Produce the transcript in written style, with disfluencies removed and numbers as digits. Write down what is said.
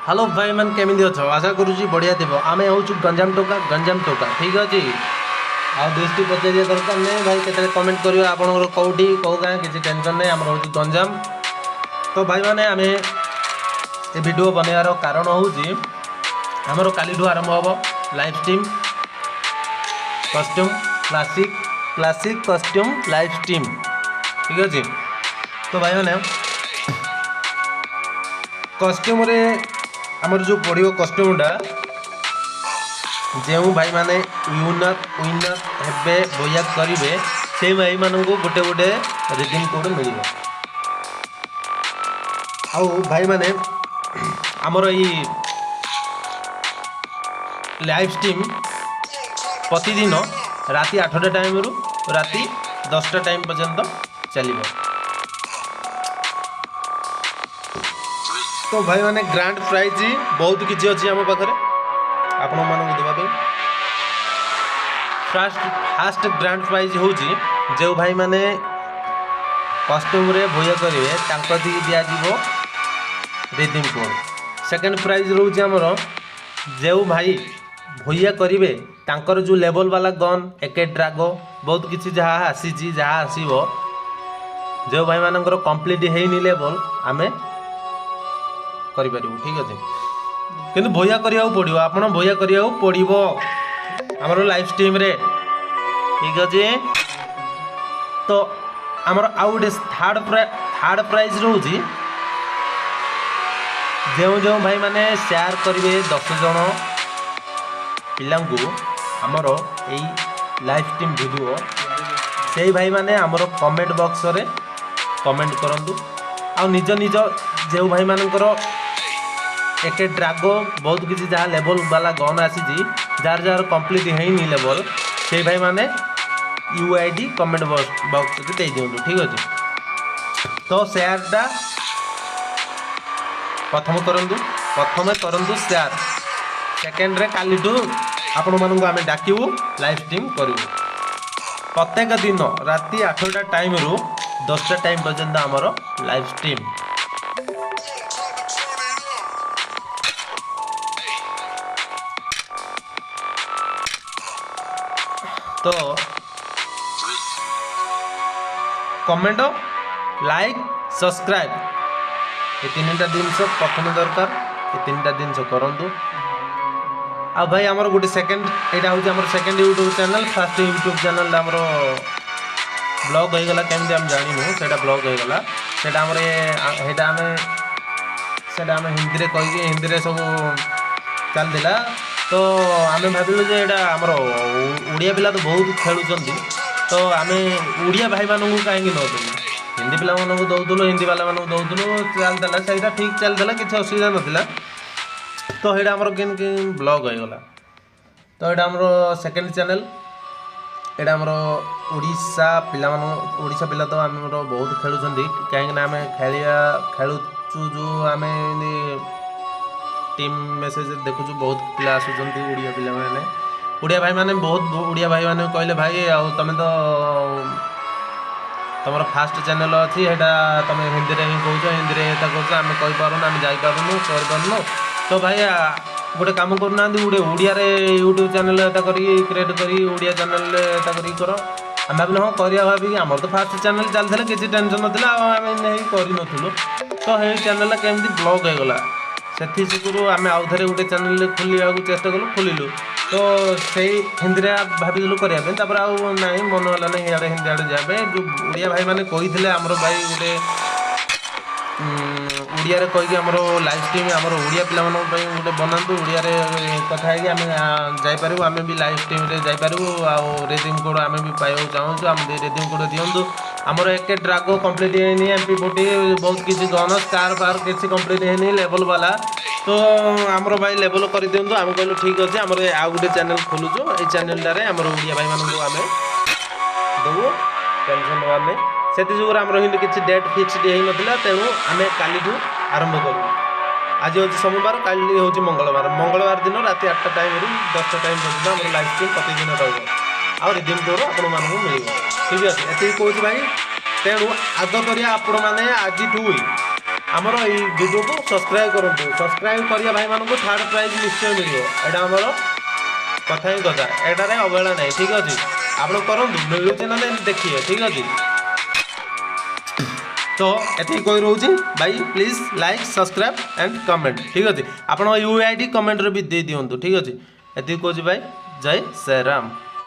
Hello भाई मन केमी अछ आशा करुँच बढ़िया थी आम हूँ गंजाम टोका ठीक अच्छे आ दृष्टि पचार दरकार नहीं भाई के कमेंट कर आपंकर कौटी कौ गाँ किसी टेंशन नहीं आम हूँ गंजाम। तो भाई मैंने आम ये वीडियो बनवार कारण हूँ आमर काली आरंभ हम live stream costume classic costume live stream ठीक अच्छे। तो भाई मैंने कस्ट्यूम रे आमर जो पड़ो कस्ट्यूमटा जो भाई माने विनर हेबे बया करेंगे से भाई मानू गोटे गोटे रिडीम कोड मिल भाई माने आमर ये लाइव स्ट्रीम प्रतिदिन राति 8टा टाइम रु राति 10टा टाइम पर्यंत चलो। तो भाई माने ग्रांड प्राइज बहुत किसी अच्छी आम पाखे आपण मानक देवाई फास्ट ग्रांड प्राइज हूँ जो भाई माने कस्ट्यूम रे भय करेंगे तांकि दिज्व रिडीम कोड। सेकेंड प्राइज रोचे आमर जो भाई भैया करेंगे तांकर जो लेवल वाला गन एके ड्रागो बहुत किसी जहाँ आसी जहाँ आसो जो भाई मानकर कंप्लीट होनी लेवल आमे करें ठीक अच्छे किंतु भैया करा पड़ो आपड़ भैया करा पड़ो आमर लाइव स्ट्रीम रे ठीक अच्छे। तो आमर आउ गोटे थर्ड प्राइज रोचे जो जो भाई माने शेयर करेंगे 10 जन पिलांकु आमर यही लाइव स्ट्रीम वीडियो से भाई माने आमर कमेंट बॉक्स रे कमेंट करंतु आ निज निज जो भाई मानकर एक ड्रागो बहुत किसी जहाँ लेवल वाला गन आसी जार जार कंप्लीट होनी लेवल से भाई माने यूआईडी कमेंट बॉक्स दे दिंतु ठीक अच्छे। तो शेयरटा प्रथम करंतु शेयर सेकेंड रे काली आपण मानू आम डाकू लाइव स्ट्रीम करूँ प्रत्येक दिन राति 8टा टाइम रु 10टा टाइम पर्यंत आमर लाइव स्ट्रीम। तो कमेंट लाइक सब्सक्राइब ये 3टा जिनस प्रथम दरकार ये 3टा जिनस करूँ। आ भाई आमर गोटे सेकेंड यहाँ हूँ आम second YouTube channel fast YouTube channel आमर ब्लॉग होगला केमती आम जानू से ब्लॉग होगला से आम हिंदी में कहीकि हिंदी में सब चलता। तो आम भाविलु जे एटा आमर ओडिया पिला तो बहुत खेलुचंती तो आम ओडिया भाई मानू कहीं न हिंदी पिला मानू दौलु हिंदी वाला मानू दौलु चलता से ठीक चलता किसी असुविधा नाला। तो ये आमर कि ब्लॉग होगला तो यहाँ आमर सेकेंड चैनल यहाँ आमर ओडिशा पिला तो आम बहुत खेलुचंती कहीं आम खेलुचु जो आम टीम मेसेज देखु बहुत पिला आसुचंती ओडिया पिला माने ओडिया भाई माने बहुत ओडिया भाई माने कहले भाई आ तमें तो तुम फास्ट चैनल अच्छी तुम हिंदी में ही कौच हिंदी में कौच आम कही पारूँ आम जापारूँ कर पारूँ। तो भाई गोटे कम करना गोटे ओडिया यूट्यूब चैनल क्रिएट करी ओडिया चैनल कर आम भाविल हाँ करा भाविक आमर तो फास्ट चैनल चलता किसी टेंशन नाला आम नहीं करूँ। तो ये चैनल केमती ब्लॉग होगला से सुखु आम आउ थे गोटे चैनल खोलिया चेष्टा कलु खोलु तो से हिंदी में भाविलु करने ना मन गला ना इे हिंदी आड़े जाए जो ओडिया भाई मैंने कही आमर भाई गोटे ओडिया कहीकि आमर लाइव स्ट्रीम आमर ओडिया पिला गोटे बनातु ओडिया कथा है आम जापर आम भी लाइव स्ट्रीम जापर रिडीम कोड आम भी पाइबा चाहूँ आम रिडीम कोड दिंतु आमर एक ड्रागो कंप्लीट होनी MP40 बहुत किसी गन स्कार फार किसी कंप्लीट होनी लेवल वाला। तो आमर भाई लेवल कर दिंतु आम कहलु ठीक अच्छे आमर आउ गोटे चैनल खोलुचु ये चैनल आमर ओडिया भाई मानू आम दबु टेंशन नवार नहीं से आमर हिंदी किसी डेट फिक्सड हो ना तेणु आम काली आरंभ करूँ। आज हूँ सोमवार काली हूँ मंगलवार दिन राति 8टा टाइम रु 10टा टाइम पर्यटन आम लाइव स्ट्रीम प्रतिदिन रहा आ रिडीम कोड आपण मानू मिल ठीक अच्छे ये कौच भाई तेणु आग करिया आपण मैंने आज ଆମର ଏଇ ଭିଡ଼ିଓକୁ ସବସ୍କ୍ରାଇବ୍ କରନ୍ତୁ। ସବସ୍କ୍ରାଇବ୍ କରିବା ଭାଇମାନଙ୍କୁ ଥାର୍ଡ଼ ପ୍ରାଇଜ୍ ନିଶ୍ଚୟ ମିଳିବ। ଏଇଟା ଆମର କଥା ହିଁ କଥା, ଏଇଟାରେ ଅବହେଳା ନାହିଁ। ଠିକ୍ ଅଛି, ଆପଣ କରନ୍ତୁ, ମିଳୁଛି ନା ନାହିଁ ଦେଖିବେ। ଠିକ୍ ଅଛି, ତ ଏତିକି କହି ରହୁଛି ଭାଇ, please like subscribe and comment. ଠିକ୍ ଅଛି, ଆପଣ UID କମେଣ୍ଟରେ ବି ଦେଇ ଦିଅନ୍ତୁ। ଠିକ୍ ଅଛି, ଏତିକି କହୁଛି ଭାଇ, ଜୟ ଶ୍ରୀରାମ।